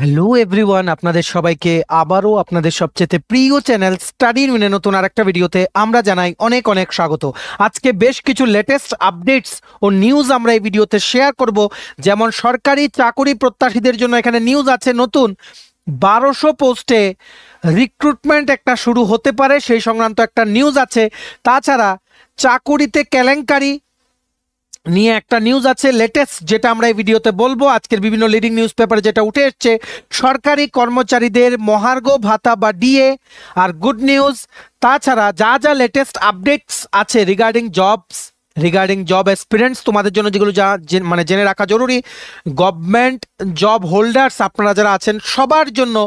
Hello everyone, আপনাদের সবাইকে আবারও আপনাদের সবচেয়ে প্রিয় চ্যানেল স্টাডি ইউনে নতুন আরেকটা ভিডিওতে আমরা জানাই অনেক অনেক স্বাগত। আজকে বেশ কিছু লেটেস্ট আপডেটস ও নিউজ আমরা এই ভিডিওতে শেয়ার করব। যেমন সরকারি চাকরি প্রত্যাশীদের জন্য এখানে নিউজ আছে, নতুন 1200 পোস্টে রিক্রুটমেন্ট একটা শুরু হতে পারে, সেই সংক্রান্ত একটা নিউজ আছে। তাছাড়া চাকুরিতে কেলেঙ্কারি নিয়ে একটা নিউজ আছে লেটেস্ট, যেটা আমরা এই ভিডিওতে বলবো। আজকের বিভিন্ন লিডিং নিউজ পেপারে যেটা উঠে এসছে, সরকারি কর্মচারীদের মহার্ঘ ভাতা বা ডিএ আর গুড নিউজ। তাছাড়া যা যা লেটেস্ট আপডেটস আছে রিগার্ডিং জব এক্সপিরিয়েন্স তোমাদের জন্য, যেগুলো মানে জেনে রাখা জরুরি। গভর্নমেন্ট জব হোল্ডার্স আপনারা যারা আছেন সবার জন্য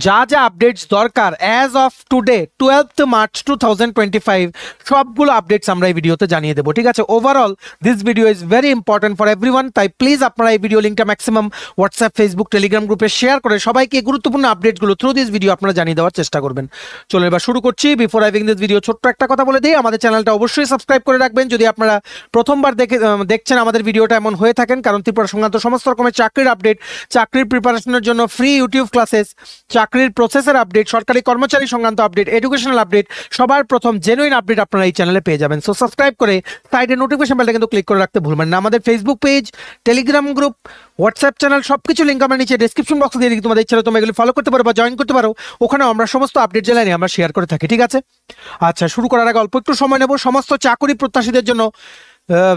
যা যা আপডেটস দরকার as of today 12th March 2025 সবগুলো আপডেটস আমরা এই ভিডিওতে জানিয়ে দেবো। ঠিক আছে, overall this video is very important for everyone. তাই প্লিজ আপনারা এই ভিডিও লিঙ্কটা ম্যাক্সিমাম হোয়াটসঅ্যাপ, ফেসবুক, টেলিগ্রাম গ্রুপে শেয়ার করে সবাইকে গুরুত্বপূর্ণ আপডেটসগুলো থ্রু দিস ভিডিও আপনারা জানিয়ে দেওয়ার চেষ্টা করবেন। চলো এবার শুরু করছি। বিফোর আইভিং দিস ভিডিও ছোট্ট একটা কথা বলে দিই, আমাদের চ্যানেলটা অবশ্যই সাবস্ক্রাইব করে রাখবেন যদি আপনারা প্রথমবার দেখছেন আমাদের ভিডিওটা এমন হয়ে থাকেন, কারণ ত্রিপুরা সংক্রান্ত সমস্ত রকমের চাকরির আপডেট, চাকরির প্রিপারেশনের জন্য ফ্রি ইউটিউব ক্লাসেস, চাকরির প্রসেসের আপডেট, সরকারি কর্মচারী সংক্রান্ত আপডেট, এডুকেশনাল আপডেট, সবার প্রথম জেনুইন আপডেট আপনারা এই চ্যানেলে পেয়ে যাবেন। সো সাবস্ক্রাইব করে সাইডে নোটিফিকেশন বেলটা কিন্তু ক্লিক করে রাখতে ভুলবেন না। আমাদের Facebook page, Telegram group, WhatsApp channel সবকিছু লিঙ্ক আমরা নিচে ডেসক্রিপশন বক্সে দিয়ে দিই। তোমাদের ইচ্ছা তোমরা এগুলো ফলো করতে পারো বা জয়েন করতে পারো, ওখানে আমরা সমস্ত আপডেট জেলায় আমরা শেয়ার করে থাকি। ঠিক আছে, আচ্ছা শুরু করার আগে অল্প একটু সময় নেব। সমস্ত চাকরি প্রত্যাশীদের জন্য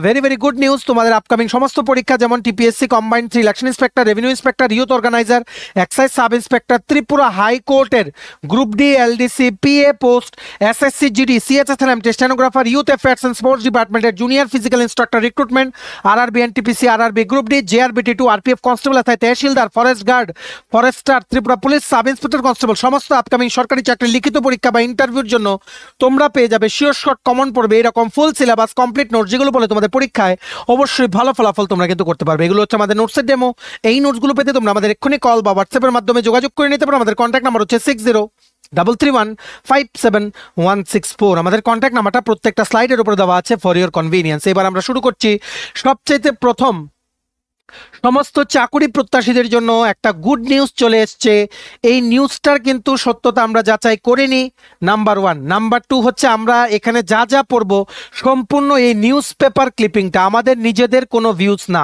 ভেরি ভেরি গুড নিউজ। তোমাদের আপকামিং সমস্ত পরীক্ষা, যেমন TPSC combined election inspector, revenue inspector, youth organiser, excise sub inspector, Tripura হাইকোর্টের group D, LDC, PA post, SSC GD, CHSLM, stenographer, youth affairs and sports ডিপার্টমেন্টের junior physical instructor recruitment, RRB, NTPC, RRB group D, JRBT 2, RPF constable, অর্থাৎ তহসিলদার, forest guard, forester, Tripura police sub inspector constable, সমস্ত upcoming সরকারি চাকরির লিখিত পরীক্ষা বা ইন্টারভিউর জন্য তোমরা পেয়ে যাবে শিওর শর্ট কমন পড়বে এরকম ফুল সিলেবাস কমপ্লিট নোটস, যেগুলো বলে তোমাদের পরীক্ষায় অবশ্যই ভালো ফলাফল তোমরা কিন্তু করতে পারবে। এগুলো হচ্ছে আমাদের নোটসের ডেমো। এই নোটসগুলো পেতে তোমরা আমাদের এক্ষুনি কল বা হোয়াটসঅ্যাপের মাধ্যমে যোগাযোগ করে নিতে পারো। আমাদের কন্ট্যাক্ট নাম্বার হচ্ছে 6033157164। আমাদের কন্ট্যাক্ট নাম্বারটা প্রত্যেকটা স্লাইডের উপর দেওয়া আছে ফর ইওর কনভিনিয়েন্স। এবার আমরা শুরু করছি। সবচেয়ে প্রথম সমস্ত চাকুরি প্রত্যাশীদের জন্য একটা গুড নিউজ চলে এসছে। এই নিউজটার কিন্তু সত্যতা আমরা যাচাই করিনি, নাম্বার 1। নাম্বার 2 হচ্ছে আমরা এখানে যা যা পড়ব সম্পূর্ণ এই নিউজ পেপার ক্লিপিংটা, আমাদের নিজেদের কোনো ভিউজ না।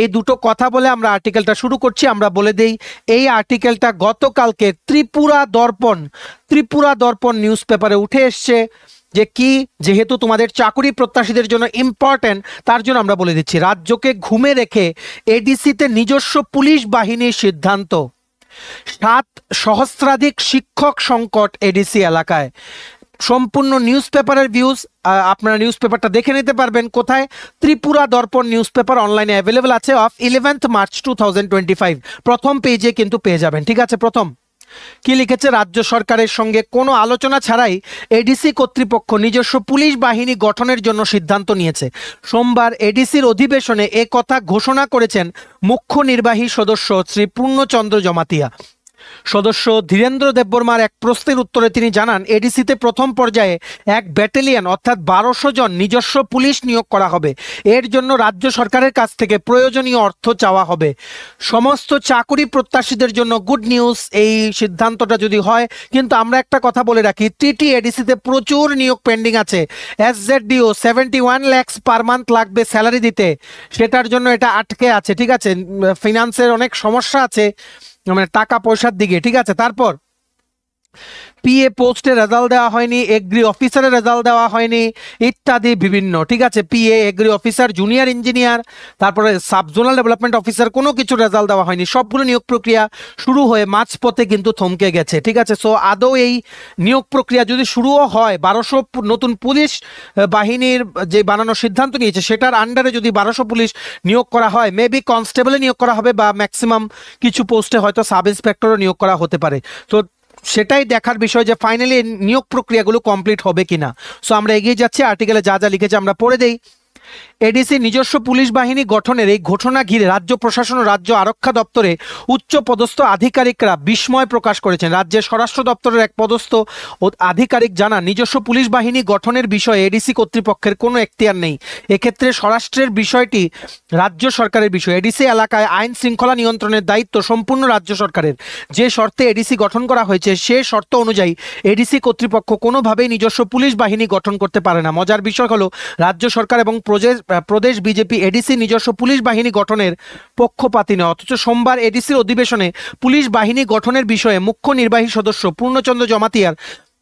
এই দুটো কথা বলে আমরা আর্টিকেলটা শুরু করছি। আমরা বলে দেই, এই আর্টিকেলটা গতকালকে ত্রিপুরা দর্পণ নিউজ পেপারে উঠে এসছে। যে কি, যেহেতু তোমাদের চাকরি প্রত্যাশীদের জন্য ইম্পর্টেন্ট, তার জন্য আমরা বলে দিচ্ছি। রাজ্যকে ঘুমে রেখে এডিসিতে নিজস্ব পুলিশ বাহিনীর সিদ্ধান্ত। 7 সহস্রাধিক শিক্ষক সংকট এডিসি এলাকায়। সম্পূর্ণ নিউজ পেপারের ভিউজ আপনারা নিউজ পেপারটা দেখে নিতে পারবেন কোথায়? ত্রিপুরা দর্পণ নিউজ পেপার অনলাইনে অ্যাভেলেবল আছে অফ 11th মার্চ 2025। প্রথম পেজে কিন্তু পেয়ে যাবেন। ঠিক আছে, প্রথম কি লিখেছে? রাজ্য সরকারের সঙ্গে কোনো আলোচনা ছাড়াই এডিসি কর্তৃপক্ষ নিজস্ব পুলিশ বাহিনী গঠনের জন্য সিদ্ধান্ত নিয়েছে। সোমবার এডিসির অধিবেশনে এ কথা ঘোষণা করেছেন মুখ্য নির্বাহী সদস্য শ্রী পূর্ণচন্দ্র জমাতিয়া। সদস্য ধীরেন্দ্র দেববর্মার এক প্রশ্নের উত্তরে তিনি জানান, এডিসিতে প্রথম পর্যায়ে এক ব্যাটালিয়ন অর্থাৎ 1200 জন নিজস্ব পুলিশ নিয়োগ করা হবে। এর জন্য রাজ্য সরকারের কাছ থেকে প্রয়োজনীয় অর্থ চাওয়া হবে। সমস্ত চাকরি প্রত্যাশীদের জন্য গুড নিউজ এই সিদ্ধান্তটা যদি হয়। কিন্তু আমরা একটা কথা বলে রাখি, টিটি এডিসিতে প্রচুর নিয়োগ পেন্ডিং আছে। এসজেডডিও 71 lakhs পার মান্থ লাগবে স্যালারি দিতে, সেটার জন্য এটা আটকে আছে। ঠিক আছে, ফিনান্সের অনেক সমস্যা আছে, মানে টাকা পয়সার দিকে। ঠিক আছে, তারপর পিএ পোস্টে রেজাল্ট দেওয়া হয়নি, এগ্রি অফিসারের রেজাল্ট দেওয়া হয়নি ইত্যাদি বিভিন্ন। ঠিক আছে, PA, agri officer, junior engineer, তারপরে সাব জোনাল ডেভেলপমেন্ট অফিসার, কোনো কিছু রেজাল্ট দেওয়া হয়নি। সবগুলো নিয়োগ প্রক্রিয়া শুরু হয়ে মাঝপথে কিন্তু থমকে গেছে। ঠিক আছে, সো আদৌ এই নিয়োগ প্রক্রিয়া যদি শুরুও হয়, 1200 নতুন পুলিশ বাহিনীর যে বানানোর সিদ্ধান্ত নিয়েছে সেটার আন্ডারে যদি 1200 পুলিশ নিয়োগ করা হয়, মেবি কনস্টেবলে নিয়োগ করা হবে বা ম্যাক্সিমাম কিছু পোস্টে হয়তো সাব ইন্সপেক্টরও নিয়োগ করা হতে পারে। তো সেটাই দেখার বিষয় যে ফাইনালি নিয়োগ প্রক্রিয়াগুলো কমপ্লিট হবে কিনা। সো আমরা এগিয়ে যাচ্ছি, আর্টিকেলে যা যা লিখেছে আমরা পড়ে দেই। এডিসি নিজস্ব পুলিশ বাহিনী গঠনের এই ঘোষণা ঘিরে রাজ্য প্রশাসন ও রাজ্য আরক্ষা দপ্তরে উচ্চ পদস্থ আধিকারিকরা বিস্ময় প্রকাশ করেছেন। রাজ্যের স্বরাষ্ট্র দপ্তরের এক পদস্থ আধিকারিক জানান, নিজস্ব পুলিশ বাহিনী গঠনের বিষয়ে এডিসি কর্তৃপক্ষের কোনো এখতিয়ার নেই। এক্ষেত্রে স্বরাষ্ট্রের বিষয়টি রাজ্য সরকারের বিষয়। এডিসি এলাকায় আইন শৃঙ্খলা নিয়ন্ত্রণের দায়িত্ব সম্পূর্ণ রাজ্য সরকারের। যে শর্তে এডিসি গঠন করা হয়েছে সে শর্ত অনুযায়ী এডিসি কর্তৃপক্ষ কোনোভাবেই নিজস্ব পুলিশ বাহিনী গঠন করতে পারে না। মজার বিষয় হলো, রাজ্য সরকার এবং প্রদেশ বিজেপি এডিসি নিজস্ব পুলিশ বাহিনী গঠনের পক্ষপাতী নয়, অথচ সোমবার এডিসির অধিবেশনে পুলিশ বাহিনী গঠনের বিষয়ে মুখ্য নির্বাহী সদস্য পূর্ণচন্দ্র জমাতিয়ার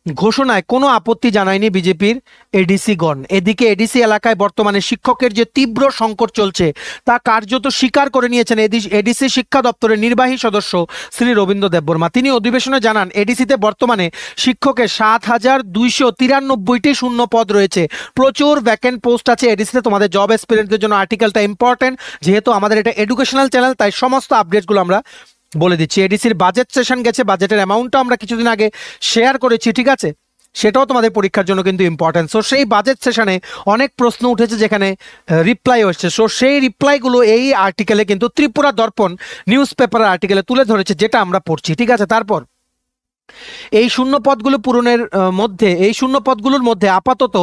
ঘোষণায় কোনো আপত্তি জানায়নি বিজেপির এডিসিগণ। এদিকে এডিসি এলাকায় বর্তমানে শিক্ষকের যে তীব্র সংকট চলছে তা কার্যত স্বীকার করে নিয়েছেন এডিসি শিক্ষা দপ্তরের নির্বাহী সদস্য শ্রী রবীন্দ্র দেববর্মা। তিনি অধিবেশনে জানান, এডিসিতে বর্তমানে শিক্ষকের 7,293টি শূন্য পদ রয়েছে। প্রচুর ভ্যাকেন্ট পোস্ট আছে এডিসিতে। তোমাদের জব এক্সপিরিয়েন্সের জন্য আর্টিকেলটা ইম্পর্টেন্ট, যেহেতু আমাদের এটা এডুকেশনাল চ্যানেল তাই সমস্ত আপডেটসগুলো আমরা বলে দিচ্ছি। এডিসির বাজেট সেশন গেছে, বাজেটের অ্যামাউন্টটা আমরা কিছুদিন আগে শেয়ার করেছি, ঠিক আছে, সেটাও তোমাদের পরীক্ষার জন্য কিন্তু ইম্পর্টেন্ট। সো সেই বাজেট সেশনে অনেক প্রশ্ন উঠেছে যেখানে রিপ্লাই হচ্ছে। সো সেই রিপ্লাইগুলো এই আর্টিকেলে কিন্তু ত্রিপুরা দর্পণ নিউজ পেপারের আর্টিকেলে তুলে ধরেছে, যেটা আমরা পড়ছি, ঠিক আছে। তারপর এই শূন্য পদগুলোর মধ্যে আপাতত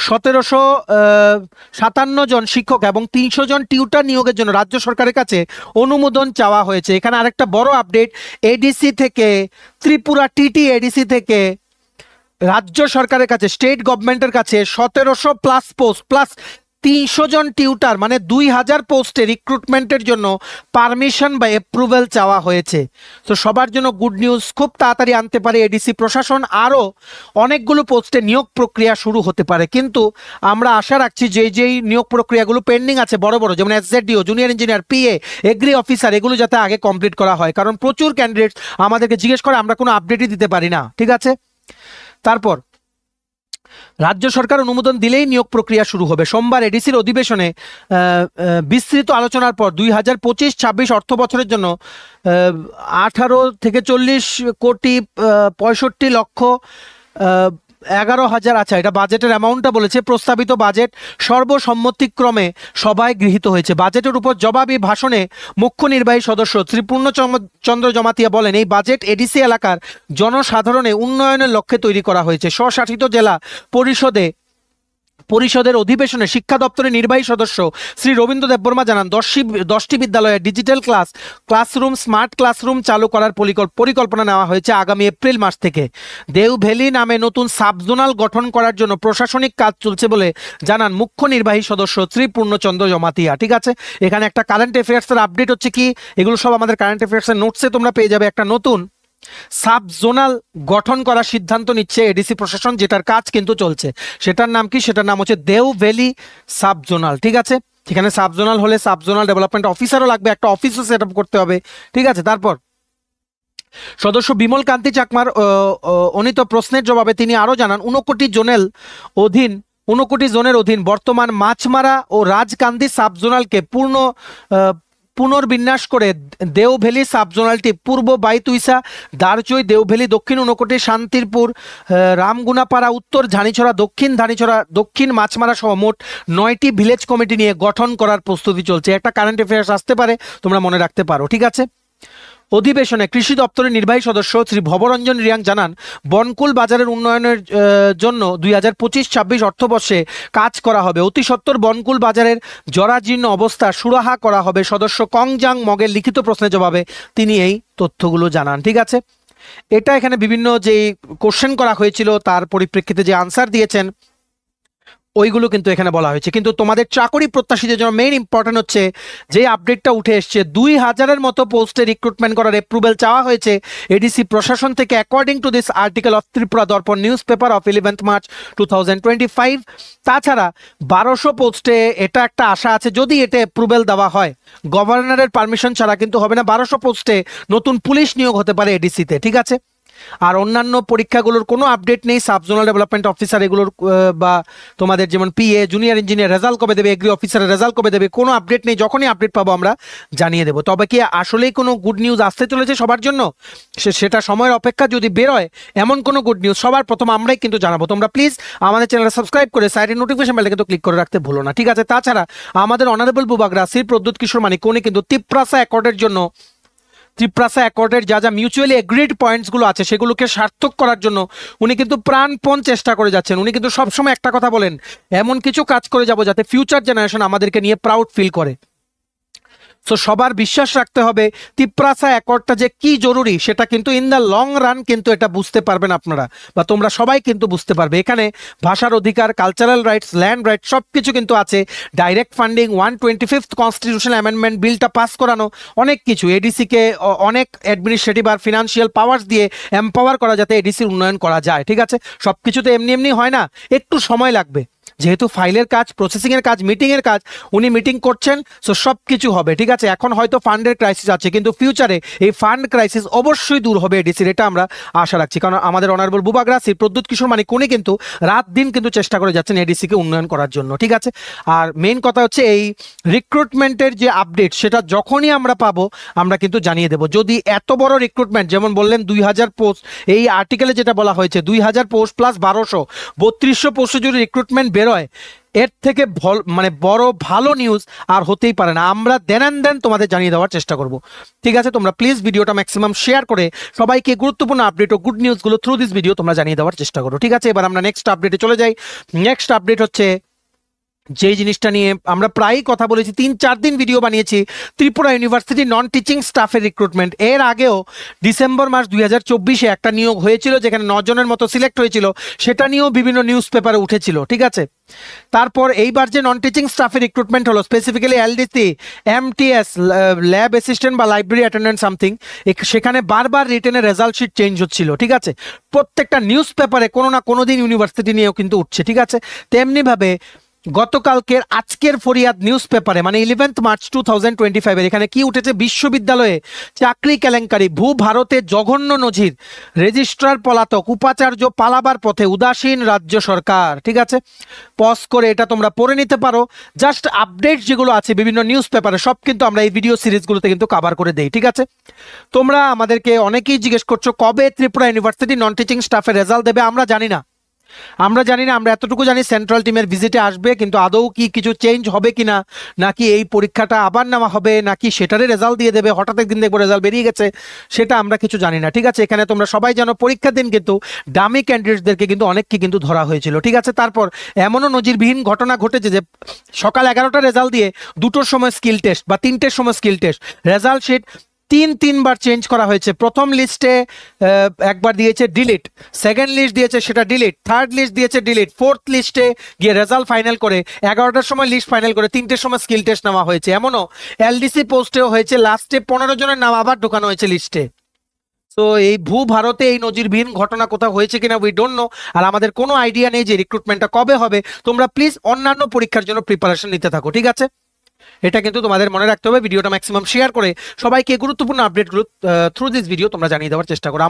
1757 জন শিক্ষক এবং 300 জন টিউটার নিয়োগের জন্য রাজ্য সরকারের কাছে অনুমোদন চাওয়া হয়েছে। এখানে আরেকটা বড় আপডেট, এডিসি থেকে ত্রিপুরা টিটি এডিসি থেকে রাজ্য সরকারের কাছে, স্টেট গভর্নমেন্টের কাছে 1700 প্লাস পোস্ট প্লাস 300 জন টিউটার মানে 2000 পোস্টে রিক্রুটমেন্টের জন্য পারমিশন বা অ্যাপ্রুভেল চাওয়া হয়েছে। তো সবার জন্য গুড নিউজ, খুব তাড়াতাড়ি আনতে পারে এডিসি প্রশাসন, আরও অনেকগুলো পোস্টে নিয়োগ প্রক্রিয়া শুরু হতে পারে। কিন্তু আমরা আশা রাখছি যেই নিয়োগ প্রক্রিয়াগুলো পেন্ডিং আছে বড় বড়, যেমন SJDO, junior engineer, PA, agri officer, এগুলো যাতে আগে কমপ্লিট করা হয়, কারণ প্রচুর ক্যান্ডিডেট আমাদেরকে জিজ্ঞেস করে, আমরা কোনো আপডেটই দিতে পারি না, ঠিক আছে। তারপর রাজ্য সরকার অনুমোদন দিলেই নিয়োগ প্রক্রিয়া শুরু হবে। সোমবার এডিসির অধিবেশনে বিস্তৃত আলোচনার পর 2025-26 অর্থ বছরের জন্য 18 থেকে 40 কোটি 65 লক্ষ 11,000, আচ্ছা এটা বাজেটের অ্যামাউন্টটা বলেছে। প্রস্তাবিত বাজেট সর্বসম্মতিক্রমে সভায় গৃহীত হয়েছে। বাজেটের উপর জবাবি ভাষণে মুখ্য নির্বাহী সদস্য শ্রী পূর্ণচন্দ্র জমাতিয়া বলেন, এই বাজেট এডিসি এলাকার জনসাধারণের উন্নয়নের লক্ষ্যে তৈরি করা হয়েছে। স্বশাসিত জেলা পরিষদের অধিবেশনে শিক্ষা দপ্তরের নির্বাহী সদস্য শ্রী রবীন্দ্র দেববর্মা জানান, 10টি বিদ্যালয়ে ডিজিটাল ক্লাসরুম, স্মার্ট ক্লাসরুম চালু করার পরিকল্পনা নেওয়া হয়েছে আগামী এপ্রিল মাস থেকে। দেউভ্যালি নামে নতুন সাবজোনাল গঠন করার জন্য প্রশাসনিক কাজ চলছে বলে জানান মুখ্য নির্বাহী সদস্য শ্রী পূর্ণচন্দ্র জমাতিয়া, ঠিক আছে। এখানে একটা কারেন্ট অ্যাফেয়ার্সের আপডেট হচ্ছে কি, এগুলো সব আমাদের কারেন্ট অ্যাফেয়ার্সের নোটসে তোমরা পেয়ে যাবে। একটা নতুন সাব জোনাল গঠন করার সিদ্ধান্ত নিচ্ছে এডিসি প্রশাসন, যেটার কাজ কিন্তু চলছে। সেটার নাম কি? সেটার নাম হচ্ছে দেউভ্যালি সাব জোনাল, ঠিক আছে। এখানে সাব জোনাল হলে সাব জোনাল ডেভেলপমেন্ট অফিসারও লাগবে, একটা অফিসও সেট আপ করতে হবে, ঠিক আছে। তারপর সদস্য বিমল কান্তি চাকমার অনিত প্রশ্নের জবাবে তিনি আরও জানান, 59 জোনের অধীন বর্তমান মাছমারা ও রাজকান্দি সাব জোনালকে পুনর্বিন্যাস করে দেওভ্যালি সাবজোনালটি পূর্ব বাইতুইসা, দারচই, দেওভ্যালি, দক্ষিণ 59, শান্তিরপুর, রামগুনাপাড়া, উত্তর ঝানিছড়া, দক্ষিণ মাছমারা সহ মোট 9টি ভিলেজ কমিটি নিয়ে গঠন করার প্রস্তুতি চলছে। একটা কারেন্ট অ্যাফেয়ার্স আসতে পারে, তোমরা মনে রাখতে পারো, ঠিক আছে। অধিবেশনে কৃষি দপ্তরের নির্বাহী সদস্য শ্রী ভবরঞ্জন রিয়াং জানান, বনকুল বাজারের উন্নয়নের জন্য 2025-26 অর্থবর্ষে কাজ করা হবে। অতি সত্বর বনকুল বাজারের জরাজীর্ণ অবস্থা সুরাহা করা হবে। সদস্য কংজাং মগের লিখিত প্রশ্নের জবাবে তিনি এই তথ্যগুলো জানান, ঠিক আছে। এটা এখানে বিভিন্ন যে কোশ্চেন করা হয়েছিল তার পরিপ্রেক্ষিতে যে আনসার দিয়েছেন ওইগুলো কিন্তু এখানে বলা হয়েছে। কিন্তু তোমাদের চাকরি প্রত্যাশীদের জন্য মেইন ইম্পর্টেন্ট হচ্ছে যে আপডেটটা উঠে এসছে, 2000-এর মতো পোস্টে রিক্রুটমেন্ট করার অ্যাপ্রুভেল চাওয়া হয়েছে এডিসি প্রশাসন থেকে, according to this article of Tripura Darpan news paper of 11th March 2025। তাছাড়া 1200 পোস্টে এটা একটা আশা আছে, যদি এটা অ্যাপ্রুভেল দেওয়া হয়, গভর্নরের পারমিশন ছাড়া কিন্তু হবে না। 1200 পোস্টে নতুন পুলিশ নিয়োগ হতে পারে এডিসিতে, ঠিক আছে। আর অন্যান্য পরীক্ষাগুলোর কোনো আপডেট নেই। সাব জোনাল ডেভেলপমেন্ট অফিসার এগুলোর বা তোমাদের যেমন পিএ, জুনিয়র ইঞ্জিনিয়ার রেজাল্ট কবে দেবে, এগ্রি অফিসারের রেজাল্ট কবে দেবে, কোনো আপডেট নেই। যখনই আপডেট পাবো আমরা জানিয়ে দেবো। তবে কি আসলেই কোনো গুড নিউজ আসতে চলেছে সবার জন্য? সেটা সময়ের অপেক্ষা। যদি বেরোয় এমন কোনো গুড নিউজ সবার প্রথম আমরাই কিন্তু জানাবো। তোমরা প্লিজ আমাদের চ্যানেলটা সাবস্ক্রাইব করে সাইডের নোটিফিকেশন বেলটা কিন্তু ক্লিক করে রাখতে ভুলো না, ঠিক আছে? তাছাড়া আমাদের অনারেবল বুবাগ রাশির প্রদ্যুৎ কিশোর মানিক উনি কিন্তু তিপ্রাসা অ্যাকর্ডের জন্য, ত্রিপ্রাসা অ্যাকর্ডের যা যা মিউচুয়ালি এগ্রিড পয়েন্টসগুলো আছে সেগুলোকে সার্থক করার জন্য উনি কিন্তু প্রাণপণ চেষ্টা করে যাচ্ছেন। উনি কিন্তু সবসময় একটা কথা বলেন, এমন কিছু কাজ করে যাব যাতে ফিউচার জেনারেশন আমাদেরকে নিয়ে প্রাউড ফিল করে। সো সবার বিশ্বাস রাখতে হবে তিপ্রাসা অ্যাকর্ডটা যে কি জরুরি সেটা কিন্তু ইন দ্য লং রান কিন্তু এটা বুঝতে পারবেন আপনারা, বা তোমরা সবাই কিন্তু বুঝতে পারবে। এখানে ভাষার অধিকার, কালচারাল রাইটস, ল্যান্ড রাইটস সব কিছু কিন্তু আছে। Direct funding, 125th constitution amendment বিলটা পাস করানো, অনেক কিছু। এডিসিকে অনেক অ্যাডমিনিস্ট্রেটিভ আর ফিনান্সিয়াল পাওয়ার্স দিয়ে এম্পাওয়ার করা যাতে এডিসির উন্নয়ন করা যায়, ঠিক আছে? সব কিছু তো এমনি এমনি হয় না, একটু সময় লাগবে। যেহেতু ফাইলের কাজ, প্রসেসিংয়ের কাজ, মিটিংয়ের কাজ, উনি মিটিং করছেন, সো সব কিছু হবে, ঠিক আছে? এখন হয়তো ফান্ডের ক্রাইসিস আছে, কিন্তু ফিউচারে এই ফান্ড ক্রাইসিস অবশ্যই দূর হবে এডিসির, এটা আমরা আশা রাখছি। কারণ আমাদের অনারেবল বুবাগ রাশির প্রদ্যুৎ কিশোর মানিক উনি কিন্তু রাত দিন কিন্তু চেষ্টা করে যাচ্ছেন এডিসিকে উন্নয়ন করার জন্য, ঠিক আছে? আর মেইন কথা হচ্ছে এই রিক্রুটমেন্টের যে আপডেট সেটা যখনই আমরা পাবো আমরা কিন্তু জানিয়ে দেবো। যদি এত বড় রিক্রুটমেন্ট, যেমন বললেন 2000 পোস্ট, এই আর্টিকেলে যেটা বলা হয়েছে 2000 পোস্ট প্লাস 1200, 3200 পোস্টে যদি রিক্রুটমেন্ট বেরোয়, এর থেকে মানে বড় ভালো নিউজ আর হতেই পারে না। আমরা দেন তোমাদের জানিয়ে দেওয়ার চেষ্টা করব, ঠিক আছে? তোমরা প্লিজ ভিডিওটা ম্যাক্সিমাম শেয়ার করে সবাইকে গুরুত্বপূর্ণ আপডেট ও গুড নিউজগুলো থ্রু দিস ভিডিও তোমরা জানিয়ে দেওয়ার চেষ্টা করো, ঠিক আছে? এবার আমরা নেক্সট আপডেটে চলে যাই। নেক্সট আপডেট হচ্ছে যেই জিনিসটা নিয়ে আমরা প্রায়ই কথা বলেছি, 3-4 দিন ভিডিও বানিয়েছি, ত্রিপুরা ইউনিভার্সিটি নন টিচিং স্টাফের রিক্রুটমেন্ট। এর আগেও ডিসেম্বর মাস 2024-এ একটা নিয়োগ হয়েছিল যেখানে 9 জনের মতো সিলেক্ট হয়েছিল, সেটা নিয়েও বিভিন্ন নিউজ পেপারে উঠেছিল, ঠিক আছে? তারপর এইবার যে নন টিচিং স্টাফের রিক্রুটমেন্ট হলো, specifically LDC, MTS, lab assistant বা লাইব্রেরি অ্যাটেন্ডেন্ট সামথিং, সেখানে বারবার রিটেনের রেজাল্ট শিট চেঞ্জ হচ্ছিল, ঠিক আছে? প্রত্যেকটা নিউজ পেপারে কোনো না কোনো দিন ইউনিভার্সিটি নিয়েও কিন্তু উঠছে, ঠিক আছে? তেমনিভাবে গতকালকের আজকের ফরিয়াদ নিউজ পেপারে, মানে 11th মার্চ 2025-এর, এখানে কি উঠেছে? বিশ্ববিদ্যালয়ে চাকরি কেলেঙ্কারি, ভারতে জঘন্য নজির, রেজিস্ট্রার পলাতক, উপাচার্য পালাবার পথে, উদাসীন রাজ্য সরকার, ঠিক আছে? পজ করে এটা তোমরা পড়ে নিতে পারো। জাস্ট আপডেট যেগুলো আছে বিভিন্ন নিউজ পেপারে সব কিন্তু আমরা এই ভিডিও সিরিজগুলোতে কিন্তু কভার করে দেই, ঠিক আছে? তোমরা আমাদেরকে অনেকেই জিজ্ঞেস করছো কবে ত্রিপুরা ইউনিভার্সিটি নন টিচিং স্টাফের রেজাল্ট দেবে। আমরা জানি না, আমরা এতটুকু জানি সেন্ট্রাল টিমের ভিজিটে আসবে, কিন্তু আদৌ কি কিছু চেঞ্জ হবে কিনা, নাকি এই পরীক্ষাটা আবার নেওয়া হবে, নাকি সেটারই রেজাল্ট দিয়ে দেবে, হঠাৎ একদিন দেখবো রেজাল্ট বেরিয়ে গেছে, সেটা আমরা কিছু জানি না, ঠিক আছে? এখানে তোমরা সবাই জানো পরীক্ষার দিন কিন্তু ডামি ক্যান্ডিডেটসদেরকে কিন্তু অনেককে কিন্তু ধরা হয়েছিল, ঠিক আছে? তারপর এমনও নজিরবিহীন ঘটনা ঘটেছে যে সকাল 11টা রেজাল্ট দিয়ে 2টোর সময় স্কিল টেস্ট বা 3টের সময় স্কিল টেস্ট, রেজাল্ট শিট তিনবার চেঞ্জ করা হয়েছে। প্রথম লিস্টে একবার দিয়েছে ডিলিট, সেকেন্ড লিস্ট দিয়েছে সেটা ডিলিট, থার্ড লিস্ট দিয়েছে ডিলিট, ফোর্থ লিস্টে গিয়ে রেজাল্ট ফাইনাল করে 11টার সময় লিস্ট ফাইনাল করে 3টের সময় স্কিল টেস্ট নেওয়া হয়েছে। এমনও এলডিসি পোস্টেও হয়েছে, লাস্টে 15 জনের নাম আবার ঢোকানো হয়েছে লিস্টে। তো এই ভারতে এই নজিরবিহীন ঘটনা কোথাও হয়েছে কিনা উই ডোন্ট নো, আর আমাদের কোনো আইডিয়া নেই যে রিক্রুটমেন্টটা কবে হবে। তোমরা প্লিজ অন্যান্য পরীক্ষার জন্য প্রিপারেশন নিতে থাকো, ঠিক আছে? এটা কিন্তু তোমাদের মনে রাখতে হবে। ভিডিওটা ম্যাক্সিমাম শেয়ার করে সবাইকে গুরুত্বপূর্ণ আপডেটগুলো থ্রু দিস ভিডিও তোমরা জানিয়ে দেওয়ার চেষ্টা করো।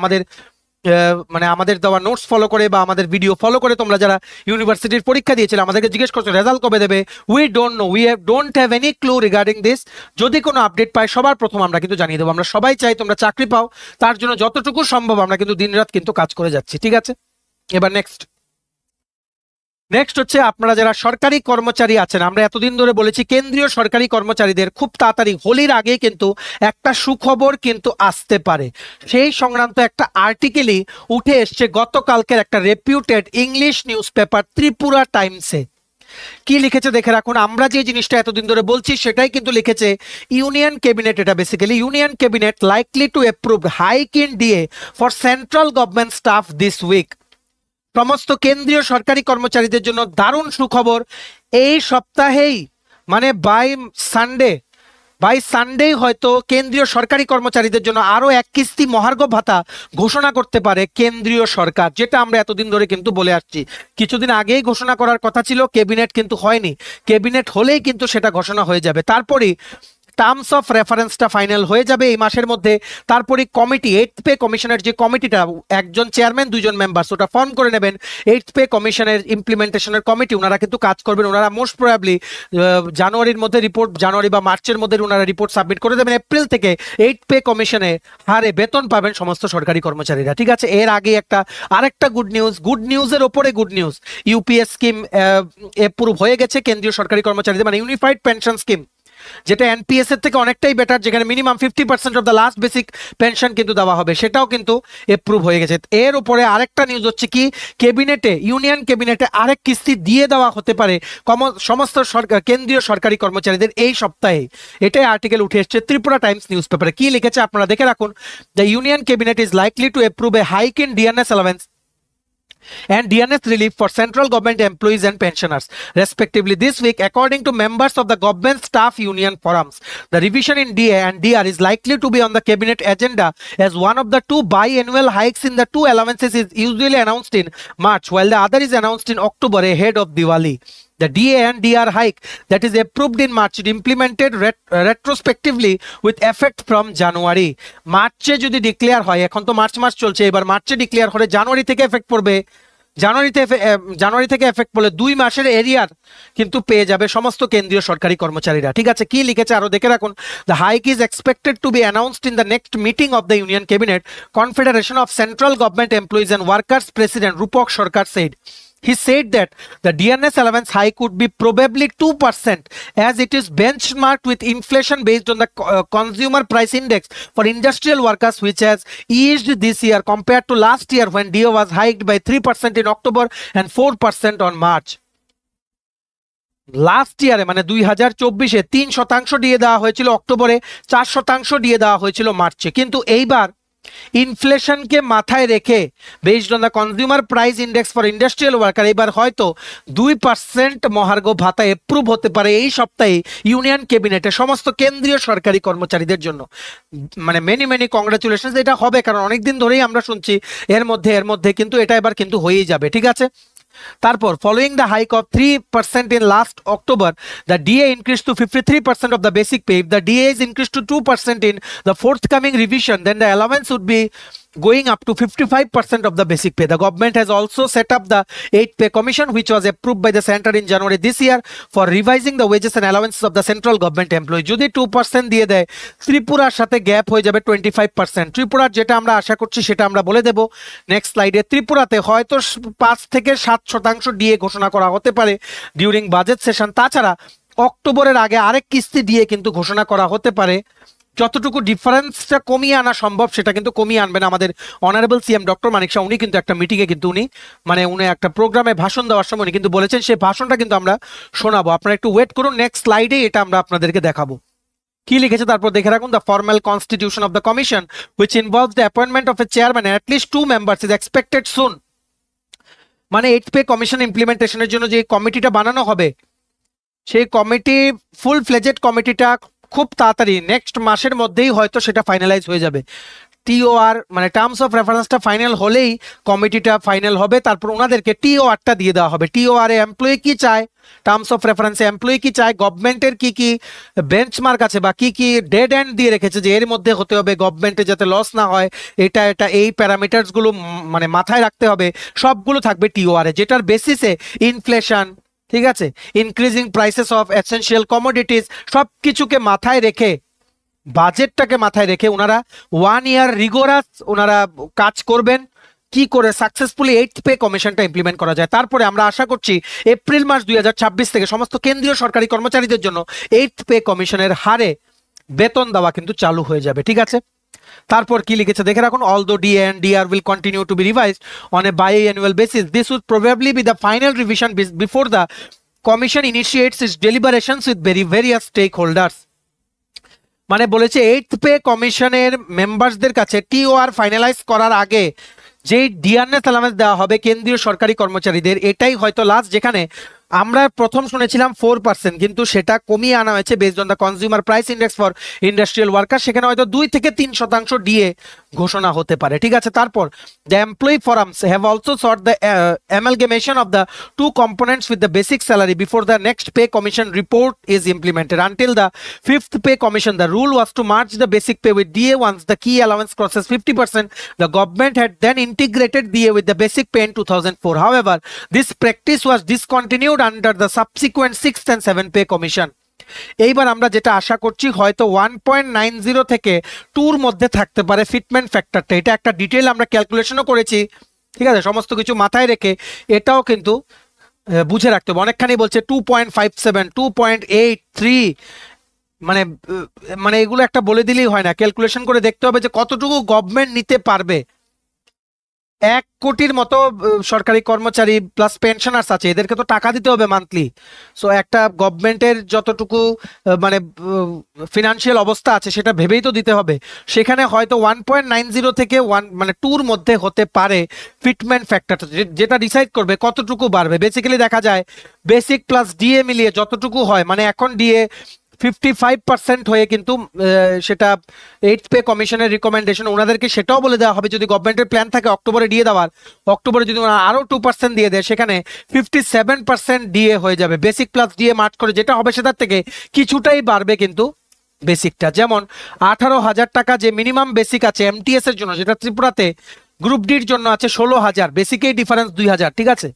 আমাদের দেওয়া নোটস ফলো করে বা আমাদের ভিডিও ফলো করে তোমরা যারা ইউনিভার্সিটির পরীক্ষা দিয়েছিল আমাদেরকে জিজ্ঞেস করছো রেজাল্ট কবে দেবে, we don't know, we don't have any clue regarding this. যদি কোনো আপডেট পাই সবার প্রথম আমরা কিন্তু জানিয়ে দেবো। আমরা সবাই চাই তোমরা চাকরি পাও, তার জন্য যতটুকু সম্ভব আমরা কিন্তু দিনরাত কিন্তু কাজ করে যাচ্ছি, ঠিক আছে? এবার নেক্সট হচ্ছে আপনারা যারা সরকারি কর্মচারী আছেন, আমরা এতদিন ধরে বলেছি কেন্দ্রীয় সরকারি কর্মচারীদের খুব তাড়াতাড়ি হোলির আগে কিন্তু একটা সুখবর কিন্তু আসতে পারে। সেই সংক্রান্ত একটা আর্টিকেলই উঠে এসছে গতকালকের একটা reputed English newspaper Tripura টাইমসে। কি লিখেছে দেখে রাখুন। আমরা যে জিনিসটা এতদিন ধরে বলছি সেটাই কিন্তু লিখেছে ইউনিয়ন ক্যাবিনেট। এটা basically union cabinet likely to approve hike in DA for central government staff this week. সমস্ত কেন্দ্রীয় সরকারি কর্মচারীদের জন্য দারুণ সুখবর। এই সপ্তাহেই মানে বাই সানডে হয়তো কেন্দ্রীয় সরকারি কর্মচারীদের জন্য আরো এক কিস্তি মহার্ঘ ভাতা ঘোষণা করতে পারে কেন্দ্রীয় সরকার, যেটা আমরা এতদিন ধরে কিন্তু বলে আসছি। কিছুদিন আগেই ঘোষণা করার কথা ছিল, ক্যাবিনেট কিন্তু হয়নি। ক্যাবিনেট হলেই কিন্তু সেটা ঘোষণা হয়ে যাবে। তারপরে টার্মস অফ রেফারেন্সটা ফাইনাল হয়ে যাবে এই মাসের মধ্যে। তারপরে কমিটি, 8th পে কমিশনের যে কমিটিটা, একজন চেয়ারম্যান 2জন মেম্বার্স, ওটা ফর্ম করে নেবেন। 8th পে কমিশনের ইমপ্লিমেন্টেশনের কমিটি, ওনারা কিন্তু কাজ করবেন। ওনারা মোস্ট প্রবাবলি জানুয়ারির মধ্যে রিপোর্ট, জানুয়ারি বা মার্চের মধ্যে ওনারা রিপোর্ট সাবমিট করে দেবেন। এপ্রিল থেকে 8th পে কমিশনে হারে বেতন পাবেন সমস্ত সরকারি কর্মচারীরা। ঠিক আছে, এর আগে আরেকটা গুড নিউজের ওপরে good news, UPS scheme approve হয়ে গেছে কেন্দ্রীয় সরকারি কর্মচারীদের, মানে ইউনিফাইড পেনশন স্কিম, যেটা এনপিএস এর থেকে অনেকটাই বেটার, যেখানে minimum 50% of the last basic pension কিন্তু দেওয়া হবে, সেটাও কিন্তু অ্যাপ্রুভ হয়ে গেছে। এর উপরে আরেকটা নিউজ হচ্ছে কি, ইউনিয়ন ক্যাবিনেটে আরেক কিস্তি দিয়ে দেওয়া হতে পারে সমস্ত কেন্দ্রীয় সরকারি কর্মচারীদের এই সপ্তাহে। এটাই আর্টিকেল উঠে এসছে ত্রিপুরা টাইমস নিউজ পেপারে। কি লিখেছে আপনারা দেখে রাখুন। The union cabinet is likely to approve a hike in DNS allowance and DNS relief for central government employees and pensioners, respectively, this week, according to members of the Government Staff Union Forums. The revision in DA and DR is likely to be on the cabinet agenda as one of the two biannual hikes in the two allowances is usually announced in March, while the other is announced in October ahead of Diwali. The DA and DR hike that is approved in March is implemented retrospectively with effect from January. মার্চে যদি declare হয়, এখন তো March মাস চলছে, এবার মার্চে declare করে জানুয়ারি থেকে এফেক্ট পড়বে। জানুয়ারি থেকে এফেক্ট পড়লে 2 মাসের এরিয়ার কিন্তু পেয়ে যাবে সমস্ত কেন্দ্রীয় সরকারি কর্মচারীরা। ঠিক আছে, কি লিখেছে আরো দেখে রাখুন। The hike is expected to B announced in the next meeting of the union cabinet confederation of central government employees and workers president Rupak Sarkar said. He said that the DNS allowance hike would be probably 2% as it is benchmarked with inflation based on the consumer price index for industrial workers, which has eased this year compared to last year when DA was hiked by 3% in October and 4% on March. Last ইয়ারে মানে 2024-এ 3% দিয়ে দেওয়া হয়েছিল, অক্টোবরে 4% দিয়ে দেওয়া হয়েছিল মার্চে। কিন্তু এইবার ইনফ্লেশনকে মাথায় রেখে based on the consumer price index for industrial worker এবার হয়তো 2% মহার্ঘ ভাতা এপ্রুভ হতে পারে এই সপ্তাহে ইউনিয়ন ক্যাবিনেটে সমস্ত কেন্দ্রীয় সরকারি কর্মচারীদের জন্য। মানে মেনি কংগ্রাচুলেশনস, এটা হবে, কারণ অনেকদিন ধরেই আমরা শুনছি এর মধ্যে কিন্তু এটা এবার কিন্তু হয়েই যাবে। ঠিক আছে, তারপর following the hike of 3% in last October, the DA increased to 53% of the basic pay. If the DA is increased to 2% in the forthcoming revision, then the allowance would be going up to 55% of the basic pay. The government has also set up the 8th pay commission, which was approved by the center in January this year for revising the wages and allowances of the central government employees. যদি 2% দিয়ে দেয়, ত্রিপুরার সাথে gap হয়ে যাবে 25%। ত্রিপুরার যেটা আমরা আশা করছি সেটা আমরা বলে দেব নেক্সট স্লাইডে। ত্রিপুরাতে হয়তো 5 থেকে 7% ডিএ ঘোষণা করা হতে পারে ডিউরিং বাজেট সেশন। তাছাড়া অক্টোবরের আগে আরেক কিস্তি দিয়ে কিন্তু ঘোষণা করা হতে পারে। যতটুকু ডিফারেন্সটা কমিয়ে আনা সম্ভব সেটা কিন্তু কমিয়ে আনবেন আমাদের honourable CM doctor Manik Shah. উনি কিন্তু একটা মিটিংয়ে কিন্তু উনি একটা প্রোগ্রামে ভাষণ দেওয়ার সময় উনি কিন্তু বলেছেন, সেই ভাষণটা কিন্তু আমরা শোনাবো। আপনারা একটু ওয়েট করুন, নেক্সট স্লাইডে এটা আমরা আপনাদেরকে দেখাবো। কি লিখেছে তারপর দেখে রাখুন। The formal constitution of the commission which involves the appointment of a chairman at least 2 members is expected soon. মানে 8th পে কমিশন ইমপ্লিমেন্টেশনের জন্য যে কমিটিটা বানানো হবে, সেই কমিটি ফুল ফ্লেজেড কমিটিটা খুব তাড়াতাড়ি নেক্সট মাসের মধ্যেই হয়তো সেটা ফাইনালাইজ হয়ে যাবে। টিওআর মানে টার্মস অফ রেফারেন্সটা ফাইনাল হলেই কমিটিটা ফাইনাল হবে, তারপর ওনাদেরকে টিওআরটা দিয়ে দেওয়া হবে। টিওআর এ এমপ্লয়ি কি চায়, টার্মস অফ রেফারেন্সে এমপ্লয়ি কি চায়, গভর্নমেন্টের কি কি বেঞ্চমার্ক আছে বা কি কি ডেড এন্ড দিয়ে রেখেছে যে এর মধ্যে হতে হবে, গভর্নমেন্টে যাতে লস না হয়, এটা এই প্যারামিটার্সগুলো মানে মাথায় রাখতে হবে, সবগুলো থাকবে টিওআর এ, যেটার বেসিসে ইনফ্লেশন, ঠিক আছে, increasing prices of essential commodities, সব কিছুকে মাথায় রেখে, বাজেটটাকে মাথায় রেখে ওনারা 1 ইয়ার রিগোরাস ওনারা কাজ করবেন কি করে সাকসেসফুলি 8th পে কমিশনটা ইমপ্লিমেন্ট করা যায়। তারপরে আমরা আশা করছি এপ্রিল মাস 2026 থেকে সমস্ত কেন্দ্রীয় সরকারি কর্মচারীদের জন্য 8th পে কমিশনের হারে বেতন দেওয়া কিন্তু চালু হয়ে যাবে। ঠিক আছে, তারপর কি লিখেছে দেখে রাখুন। Although DA and DR will continue to be revised on a biannual basis, this would probably be the final revision before the commission initiates its deliberations with various stakeholders. মানে বলেছে 8th পে কমিশনের মেম্বারসদের কাছে TOR finalise করার আগে যেই DNS allowance দেওয়া হবে কেন্দ্রীয় সরকারি কর্মচারীদের, এটাই হয়তো লাস্ট, যেখানে আমরা প্রথম শুনেছিলাম 4%, কিন্তু সেটা কমিয়ে আনা হয়েছে based on the consumer price index for industrial worker, সেখানে হয়তো 2 থেকে 3% ডিএ ঘোষণা হতে পারে। ঠিক আছে, তারপর the employee forums have also sought the amalgamation of the two components with the basic salary before the next pay commission report is implemented until the 5th pay commission. The rule was to merge the basic pay with DA once the key allowance crosses 50%. The government had then integrated DA with the basic pay in 2004. However, this practice was discontinued under the subsequent 6th and 7th pay commission. এইবার আমরা যেটা আশা করছি, হয়তো 1.90 থেকে 2-র মধ্যে থাকতে পারে fitment ফ্যাক্টরটা। এটা একটা ডিটেইল আমরা ক্যালকুলেশনও করেছি, ঠিক আছে, সমস্ত কিছু মাথায় রেখে এটাও কিন্তু বুঝে রাখতে হবে। অনেকখানি বলছে 2.57, 2.83, মানে এগুলো একটা বলে দিলেই হয় না, ক্যালকুলেশন করে দেখতে হবে যে কতটুকু গভর্নমেন্ট নিতে পারবে। 1 কোটির মতো সরকারি কর্মচারী প্লাস পেনশনার্স আছে, এদেরকে তো টাকা দিতে হবে মান্থলি। সো একটা গভর্নমেন্টের যতটুকু মানে ফিনান্সিয়াল অবস্থা আছে সেটা ভেবেই তো দিতে হবে। সেখানে হয়তো 1.90 থেকে 2-র মধ্যে হতে পারে ফিটমেন্ট ফ্যাক্টরটা, যেটা ডিসাইড করবে কতটুকু বাড়বে। বেসিক্যালি দেখা যায় বেসিক প্লাস ডিএ মিলিয়ে যতটুকু হয়, মানে এখন ডিএ 55% হয়ে কিন্তু সেটা 8th পে কমিশনের রিকমেন্ডেশন, ওনাদেরকে সেটাও বলে দেওয়া হবে যদি গভর্নমেন্টের প্ল্যান থাকে অক্টোবরে দিয়ে দেওয়ার, অক্টোবরে যদি ওনারা আরও 2% দিয়ে দেয়, সেখানে 57% ডিএ হয়ে যাবে। বেসিক প্লাস ডিএ মার্চ করে যেটা হবে সেটার থেকে কিছুটাই বাড়বে কিন্তু বেসিকটা। যেমন 18,000 টাকা যে মিনিমাম বেসিক আছে এমটিএস এর জন্য, যেটা ত্রিপুরাতে গ্রুপ ডির জন্য আছে 16,000, বেসিকেই ডিফারেন্স 2,000, ঠিক আছে।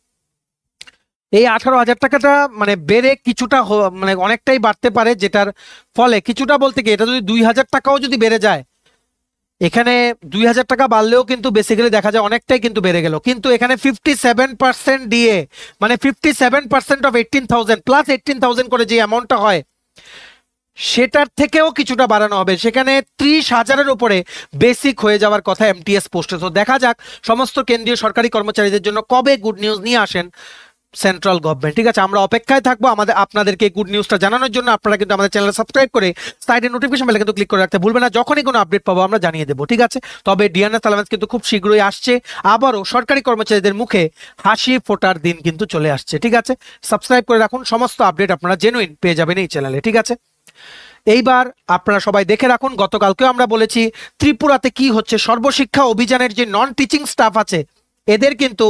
এই 18,000 টাকাটা মানে বেড়ে কিছুটা মানে অনেকটাই বাড়তে পারে, যেটার ফলে কিছুটা বলতে কি এটা যদি 2,000 টাকাও যদি বেড়ে যায়, এখানে 2,000 টাকা বাড়লেও কিন্তু বেসিক্যালি দেখা যায় অনেকটাই কিন্তু বেড়ে গেল। কিন্তু এখানে 57% ডিএ, মানে 57% অফ 18,000 প্লাস 18,000 করে যে অ্যামাউন্টটা হয় সেটার থেকেও কিছুটা বাড়ানো হবে। সেখানে 30,000-এর উপরে বেসিক হয়ে যাওয়ার কথা এমটিএস পোস্টে। তো দেখা যাক সমস্ত কেন্দ্রীয় সরকারি কর্মচারীদের জন্য কবে গুড নিউজ নিয়ে আসেন সেন্ট্রাল গভর্নমেন্ট। ঠিক আছে, আমরা অপেক্ষায় থাকবো আপনাদেরকে গুড নিউজটা জানানোর জন্য। আপনারা কিন্তু আমাদের চ্যানেল সাবস্ক্রাইব করে সাইডে নোটিফিকেশন বেল কিন্তু ক্লিক করে রাখতে ভুলবেন না, যখনই কোনো আপডেট পাবো আমরা জানিয়ে দেবো। ঠিক আছে, তবে ডিএনএস অ্যালাউন্স কিন্তু খুব শীঘ্রই আসছে, আবারও সরকারি কর্মচারীদের মুখে হাসি ফোটার দিন কিন্তু চলে আসছে। ঠিক আছে, সাবস্ক্রাইব করে রাখুন, সমস্ত আপডেট আপনারা জেনুইন পেয়ে যাবেন এই চ্যানেলে। ঠিক আছে, এইবার আপনারা সবাই দেখে রাখুন, গতকালকেও আমরা বলেছি ত্রিপুরাতে কি হচ্ছে। সর্বশিক্ষা অভিযানের যে নন টিচিং স্টাফ আছে এদের কিন্তু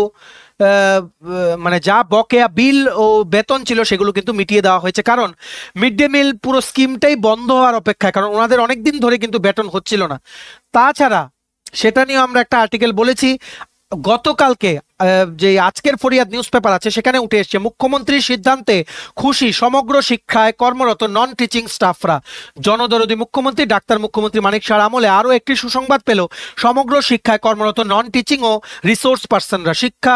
মানে যা বকেয়া বিল ও বেতন ছিল সেগুলো কিন্তু মিটিয়ে দেওয়া হয়েছে, কারণ মিড ডে মিল পুরো স্কিমটাই বন্ধ হওয়ার অপেক্ষায়, কারণ ওনাদের অনেকদিন ধরে কিন্তু বেতন হচ্ছিল না। তাছাড়া সেটা নিয়ে আমরা একটা আর্টিকেল বলেছি গতকালকে, যে আজকের ফরিয়াদ নিউজ পেপার আছে সেখানে উঠে এসছে মুখ্যমন্ত্রীর সিদ্ধান্তে খুশি সমগ্র শিক্ষায় কর্মরত নন টিচিং স্টাফরা। জনদরদী মুখ্যমন্ত্রী ডাক্তার মুখ্যমন্ত্রী মানিক শাহর আমলে আরও একটি সুসংবাদ পেল সমগ্র শিক্ষায় কর্মরত নন টিচিং ও রিসোর্স পার্সনরা। শিক্ষা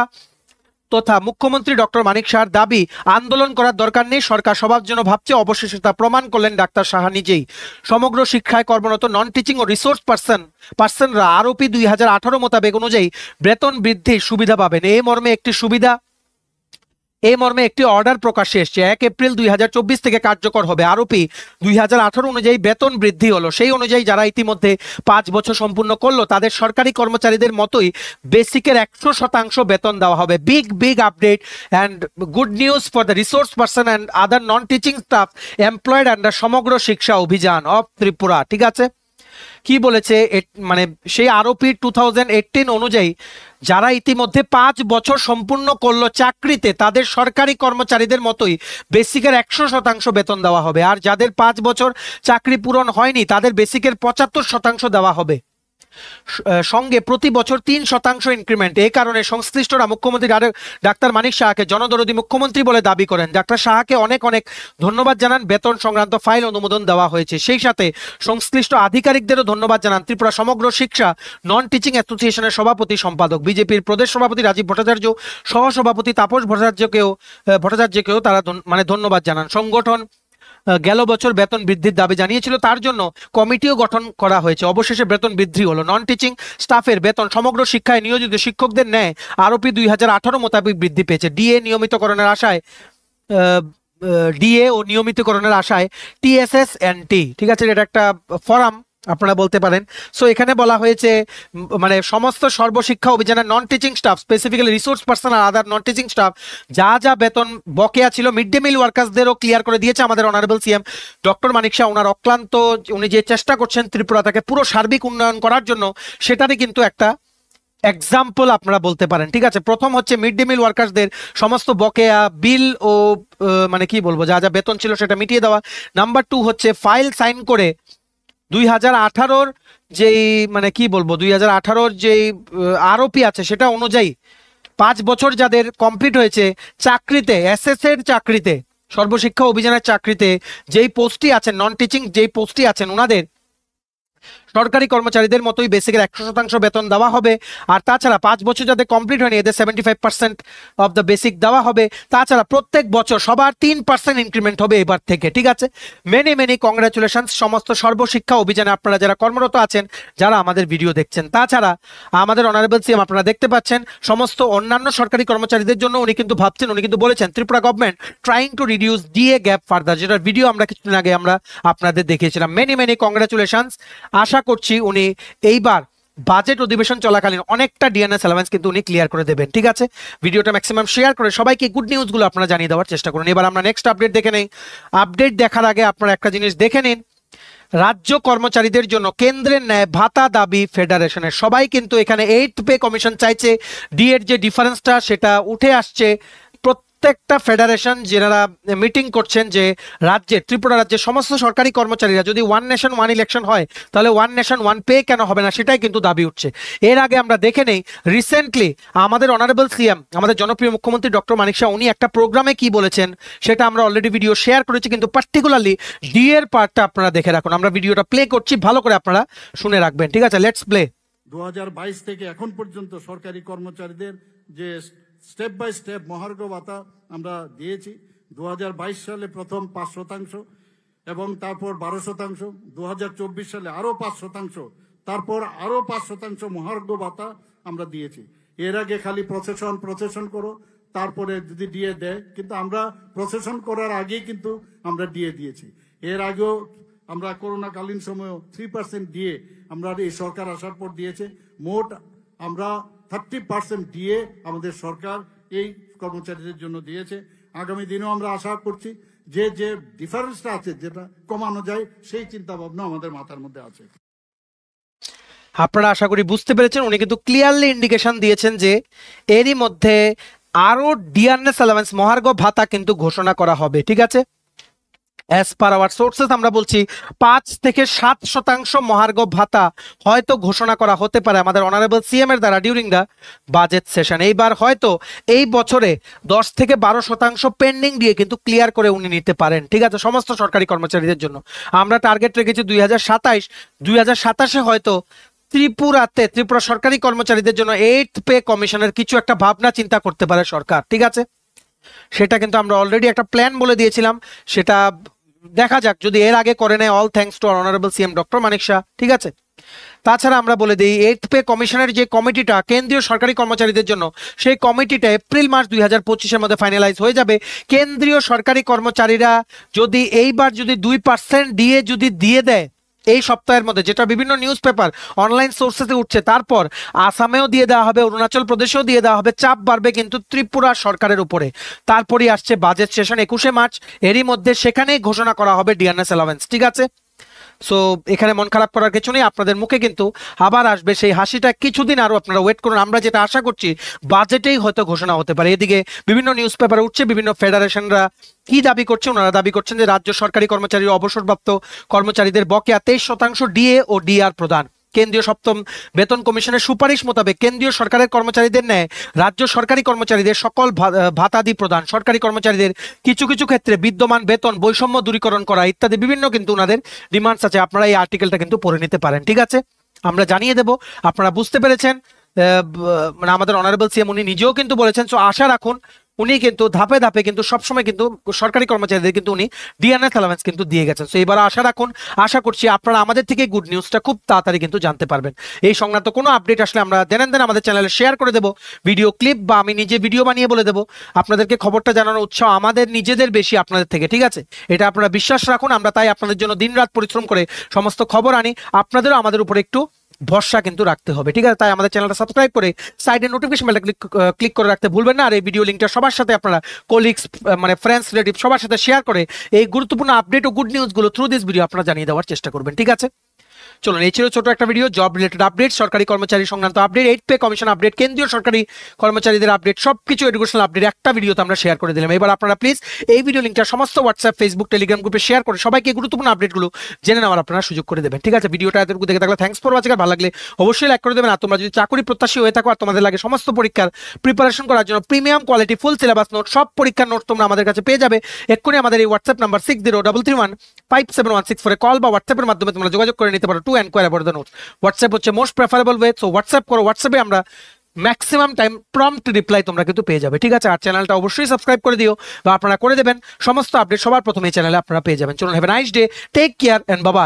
তথা মুখ্যমন্ত্রী ডক্টর মানিক শাহর দাবি আন্দোলন করার দরকার নেই, সরকার সবার জন্য ভাবছে, অবশেষে তা প্রমাণ করলেন ডাক্তার সাহা নিজেই। সমগ্র শিক্ষায় কর্মরত নন টিচিং ও রিসোর্স পার্সনরা আরওপি 2018 মোতাবেক অনুযায়ী বেতন বৃদ্ধির সুবিধা পাবেন। এই মর্মে একটি অর্ডার প্রকাশ্যে এসছে। 1 এপ্রিল 2024 থেকে কার্যকর হবে। আরওপি 2018 অনুযায়ী বেতন বৃদ্ধি হলো। সেই অনুযায়ী যারা ইতিমধ্যে 5 বছর সম্পূর্ণ করলো তাদের সরকারি কর্মচারীদের মতোই বেসিকের 100% বেতন দেওয়া হবে। Big update and good news for the resource person and other non teaching staff employed under সমগ্র শিক্ষা অভিযান অফ ত্রিপুরা। ঠিক আছে, কি বলেছে মানে সেই আরওপি 2018 অনুযায়ী যারা ইতিমধ্যে 5 বছর সম্পূর্ণ করলো চাকরিতে তাদের সরকারি কর্মচারীদের মতোই বেসিকের 100% বেতন দেওয়া হবে, আর যাদের 5 বছর চাকরি পূরণ হয়নি তাদের বেসিকের 75% দেওয়া হবে, সঙ্গে প্রতি বছর 3% ইনক্রিমেন্ট। এই কারণে সংশ্লিষ্টরা মুখ্যমন্ত্রী ডাক্তার মানিক শাহকে জনদরদী মুখ্যমন্ত্রী বলে দাবি করেন। ডাক্তার শাহকে অনেক ধন্যবাদ জানান, বেতন সংক্রান্ত ফাইল অনুমোদন দেওয়া হয়েছে। সেই সাথে সংশ্লিষ্ট আধিকারিকদেরও ধন্যবাদ জানান ত্রিপুরা সমগ্র শিক্ষা নন টিচিং অ্যাসোসিয়েশনের সভাপতি সম্পাদক, বিজেপির প্রদেশ সভাপতি রাজীব ভট্টাচার্য, সহসভাপতি তাপস ভট্টাচার্যকেও তারা মানে ধন্যবাদ জানান। সংগঠন গেল বছর বেতন বৃদ্ধির দাবি জানিয়েছিল, তার জন্য কমিটিও গঠন করা হয়েছে। অবশেষে বেতন বৃদ্ধি হলো। নন টিচিং স্টাফের বেতন সমগ্র শিক্ষায় নিয়োজিত শিক্ষকদের ন্যায় আরওপি 2018 মোতাবেক বৃদ্ধি পেয়েছে। ডিএ ও নিয়মিতকরণের আশায় টিএসএস-এনটি। ঠিক আছে, এটা একটা ফোরাম আপনারা বলতে পারেন। সো এখানে বলা হয়েছে মানে সমস্ত সর্বশিক্ষা অভিযানের non teaching staff, specifically resource person আর আদার নন টিচিং স্টাফ যা যা বেতন বকেয়া ছিল মিড ডে মিল ওয়ার্কার্সদেরও ক্লিয়ার করে দিয়েছে আমাদের honourable CM doctor Manik Saha. ওনার অক্লান্ত উনি যে চেষ্টা করছেন ত্রিপুরাটাকে পুরো সার্বিক উন্নয়ন করার জন্য, সেটারই কিন্তু একটা এক্সাম্পল আপনারা বলতে পারেন। ঠিক আছে, প্রথম হচ্ছে মিড ডে মিল ওয়ার্কার্সদের সমস্ত বকেয়া বিল ও মানে কি বলবো যা যা বেতন ছিল সেটা মিটিয়ে দেওয়া। নাম্বার 2 হচ্ছে ফাইল সাইন করে 2018-র যেই মানে কি বলবো 2018-র যেই আরওপি আছে সেটা অনুযায়ী 5 বছর যাদের কমপ্লিট হয়েছে চাকরিতে, এসএস এর চাকরিতে, সর্বশিক্ষা অভিযানের চাকরিতে যেই পোস্টই আছেন, নন টিচিং যেই পোস্টই আছেন, ওনাদের সরকারি কর্মচারীদের মতোই বেসিকের 100% বেতন দেওয়া হবে। আর তাছাড়া 5 বছর যাদের কমপ্লিট হয়নি এদের 75% অফ দ্য বেসিক দেওয়া হবে। তাছাড়া প্রত্যেক বছর সবার 3% ইনক্রিমেন্ট হবে এবার থেকে। ঠিক আছে, মেনি কংগ্রাচুলেশন সমস্ত সর্বশিক্ষা অভিযানে আপনারা যারা কর্মরত আছেন, যারা আমাদের ভিডিও দেখছেন। তাছাড়া আমাদের অনারেবল সিএম আপনারা দেখতে পাচ্ছেন সমস্ত অন্যান্য সরকারি কর্মচারীদের জন্য উনি কিন্তু ভাবছেন, উনি কিন্তু বলেছেন Tripura government trying to reduce DA gap further, যেটার ভিডিও আমরা কিছুদিন আগে আমরা আপনাদের দেখিয়েছিলাম। Many congratulation. আশা করছি উনি এইবার বাজেট অধিবেশন চলাকালীন অনেকটা ডিএনএস অ্যালাউন্স কিন্তু উনি ক্লিয়ার করে দেবেন। ঠিক আছে, ভিডিওটা ম্যাক্সিমাম শেয়ার করে সবাইকে গুড নিউজগুলো আপনারা জানিয়ে দেওয়ার চেষ্টা করুন। এবার আমরা নেক্সট আপডেট দেখে নেই। আপডেট দেখার আগে আপনারা একটা জিনিস দেখে নিন, রাজ্য কর্মচারীদের জন্য কেন্দ্রের ন্যায় ভাতা দাবি ফেডারেশনের। সবাই কিন্তু এখানে 8th পে কমিশন চাইছে, ডি এর যে ডিফারেন্সটা সেটা উঠে আসছে। প্রত্যেকটা ফেডারেশন যারা মিটিং করছেন যে রাজ্যে, ত্রিপুরা রাজ্যের সমস্ত সরকারি কর্মচারীরা যদি ওয়ান নেশন ওয়ান ইলেকশন হয় তাহলে ওয়ান নেশন ওয়ান পে কেন হবে না, সেটাই কিন্তু দাবি উঠছে। এর আগে আমরা দেখে নেই রিসেন্টলি আমাদের অনারেবল সিএম, আমাদের জনপ্রিয় মুখ্যমন্ত্রী ডক্টর মানিক শাহ, উনি একটা প্রোগ্রামে কি বলেছেন সেটা আমরা অলরেডি ভিডিও শেয়ার করেছি, কিন্তু পার্টিকুলারলি ডি এর পার্টটা আপনারা দেখে রাখুন। আমরা ভিডিওটা প্লে করছি, ভালো করে আপনারা শুনে রাখবেন। ঠিক আছে, লেটস প্লে। 2022 থেকে এখন পর্যন্ত সরকারি কর্মচারীদের যে স্টেপ বাই স্টেপ মহার্ঘ ভাতা আমরা দিয়েছি। 2022 সালে প্রথম 5%, এবং তারপর 12%, 2024 সালে আরো 5%, তারপর আরো 5% মহার্ঘ ভাতা আমরা দিয়েছি। এর আগে খালি প্রসেশন করো তারপরে যদি ডিএ দেয়, কিন্তু আমরা প্রসেশন করার আগেই কিন্তু আমরা ডিএ দিয়েছি। এর আগেও আমরা করোনাকালীন সময়েও 3% ডিএ আমরা এই সরকার আসার পর দিয়েছে। মোট আমরা 30% ডিএ আমাদের সরকার এই কর্মচারীদের জন্য দিয়েছে। আগামী দিনেও আমরা আশা করছি যে যে ডিফারেন্সটা আছে যেটা কমানো যায় সেই চিন্তা ভাবনা আমাদের মাথার মধ্যে আছে। আপনারা আশা করি বুঝতে পেরেছেন, উনি কিন্তু ক্লিয়ারলি ইন্ডিকেশন দিয়েছেন যে এরই মধ্যে আরো ডিআরএস অ্যালাউন্স মহার্ঘ ভাতা কিন্তু ঘোষণা করা হবে। ঠিক আছে, অ্যাজ পার আওয়ার সোর্সেস আমরা বলছি 5 থেকে 7% মহার্ঘ ভাতা হয়তো ঘোষণা করা হতে পারে আমাদের অনারেবল সিএম এর দ্বারা ডিউরিং দ্য বাজেট সেশন। এইবার হয়তো এই বছরে 10 থেকে 12% পেন্ডিং দিয়ে কিন্তু ক্লিয়ার করে উনি নিতে পারেন। ঠিক আছে, সমস্ত সরকারি কর্মচারীদের জন্য আমরা টার্গেট রেখেছি 2027-এ হয়তো ত্রিপুরা সরকারি কর্মচারীদের জন্য 8th পে কমিশনের কিছু একটা ভাবনা চিন্তা করতে পারে সরকার। ঠিক আছে, সেটা কিন্তু আমরা অলরেডি একটা প্ল্যান বলে দিয়েছিলাম, সেটা দেখা যাক যদি এর আগে করে নেয়। All thanks to honourable CM doctor Manik Saha. ঠিক আছে, তাছাড়া আমরা বলে দিই 8th পে কমিশনের যে কমিটিটা কেন্দ্রীয় সরকারি কর্মচারীদের জন্য, সেই কমিটিটা এপ্রিল-মার্চ 2025-এর মধ্যে ফাইনালাইজ হয়ে যাবে। কেন্দ্রীয় সরকারি কর্মচারীরা যদি এইবার যদি 2% ডিএ যদি দিয়ে দেয় এই সপ্তাহের মধ্যে, যেটা বিভিন্ন নিউজ পেপার অনলাইন সোর্সেসে উঠছে, তারপর আসামেও দিয়ে দেওয়া হবে, অরুণাচল প্রদেশেও দিয়ে দেওয়া হবে, চাপ বাড়বে কিন্তু ত্রিপুরা সরকারের উপরে। তারপরই আসছে বাজেট সেশন 21শে মার্চ, এরই মধ্যে সেখানেই ঘোষণা করা হবে ডিআরএস অ্যালাউন্স। ঠিক আছে, সো এখানে মন খারাপ করার কিছু নেই, আপনাদের মুখে কিন্তু আবার আসবে সেই হাসিটা। কিছুদিন আরো আপনারা ওয়েট করুন, আমরা যেটা আশা করছি বাজেটেই হয়তো ঘোষণা হতে পারে। এদিকে বিভিন্ন নিউজ পেপারে উঠছে, বিভিন্ন ফেডারেশনরা কি দাবি করছে, ওনারা দাবি করছেন যে রাজ্য সরকারি কর্মচারী অবসরপ্রাপ্ত কর্মচারীদের বকেয়া 23% ডিএ ও ডিআর প্রদান। কেন্দ্রীয় সপ্তম বেতন কমিশনের সুপারিশ মোতাবেক কেন্দ্রীয় সরকারের কর্মচারীদের ন্যায় রাজ্য সরকারি কর্মচারীদের সকল ভাতাদি প্রদান, সরকারি কর্মচারীদের কিছু কিছু ক্ষেত্রে বিদ্যমান বেতন বৈষম্য দূরীকরণ করা ইত্যাদি বিভিন্ন কিন্তু ওনাদের ডিমান্ডস আছে। আপনারা এই আর্টিকেলটা কিন্তু পড়ে নিতে পারেন। ঠিক আছে, আমরা জানিয়ে দেব। আপনারা বুঝতে পেরেছেন, মানে আমাদের অনারেবল সিএম উনি নিজেও কিন্তু বলেছেন। সো আশা রাখুন উনি কিন্তু ধাপে ধাপে কিন্তু সবসময় কিন্তু সরকারি কর্মচারীদের কিন্তু উনি ডিএনএস অ্যালাউন্স কিন্তু দিয়ে গেছেন। তো এবার আশা রাখুন, আশা করছি আপনারা আমাদের থেকে গুড নিউজটা খুব তাড়াতাড়ি কিন্তু জানতে পারবেন। এই সংক্রান্ত কোনো আপডেট আসলে আমরা দেন আমাদের চ্যানেলে শেয়ার করে দেবো, ভিডিও ক্লিপ বা আমি নিজে ভিডিও বানিয়ে বলে দেবো। আপনাদেরকে খবরটা জানানোর উৎসাহ আমাদের নিজেদের বেশি আপনাদের থেকে, ঠিক আছে? এটা আপনারা বিশ্বাস রাখুন, আমরা তাই আপনাদের জন্য দিনরাত পরিশ্রম করে সমস্ত খবর আনি। আপনাদেরও আমাদের উপর একটু ভরসা কিন্তু রাখতে হবে, ঠিক আছে? তাই আমাদের চ্যানেলটা সাবস্ক্রাইব করে সাইডে নোটিফিকেশন বেলটা ক্লিক করে রাখতে ভুলবেন না। আর এই ভিডিও লিঙ্কটা সবার সাথে আপনারা কলিগস, মানে ফ্রেন্ডস, রিলেটিভ সবার সাথে শেয়ার করে এই গুরুত্বপূর্ণ আপডেট ও গুড নিউজগুলো থ্রু দিস ভিডিও আপনারা জানিয়ে দেওয়ার চেষ্টা করবেন, ঠিক আছে? চলুন, এই ছিল ছোট একটা ভিডিও, জব রিলেটেড আপডেট, সরকারি কর্মচারী সংক্রান্ত আপডেট, 8 পে কমিশন আপডেট, কেন্দ্রীয় সরকারি কর্মচারীদের আপডেট, সবকিছু এডুকেশনাল আপডেট একটা ভিডিওতে আমরা শেয়ার করে দিলাম। এবার আপনারা প্লিজ এই ভিডিও লিঙ্কটা সমস্ত হোয়াটসঅ্যাপ, ফেসবুক, টেলিগ্রাম গ্রুপে শেয়ার করে সবাইকে গুরুত্বপূর্ণ আপডেটগুলো জেনে নেওয়ার আপনারা সুযোগ করে দেবেন, ঠিক আছে? ভিডিওটা এতটুকু দেখে থাকলে থ্যাঙ্কস ফর ওয়াচিং। ভালো লাগলে অবশ্যই লাইক করে দেবেন। আর তোমরা যদি চাকরি প্রত্যাশী হয়ে থাকো আর তোমাদের লাগে সমস্ত পরীক্ষার প্রিপারেশন করার জন্য premium quality full syllabus note, সব পরীক্ষার নোট তোমরা আমাদের কাছে পেয়ে যাবে। এক্ষুনি আমাদের এই হোয়াটসঅ্যাপ নাম্বার 6033157164 কল বা হোয়াটসঅ্যাপের মাধ্যমে তোমরা যোগাযোগ করে নিতে পারো to enquiry about the note. WhatsApp হচ্ছে most preferable way, so WhatsApp করো। হোয়াটসঅ্যাপে আমরা ম্যাক্সিমাম টাইম প্রম্পট রিপ্লাই তোমরা কিন্তু পেয়ে যাবে, ঠিক আছে? আর চ্যানেলটা অবশ্যই সাবস্ক্রাইব করে দিও বা আপনারা করে দেবেন, সমস্ত আপডেট সবার প্রথমে এই চ্যানেলে আপনারা পেয়ে যাবেন। চলুন, have a nice day, take care and bye by.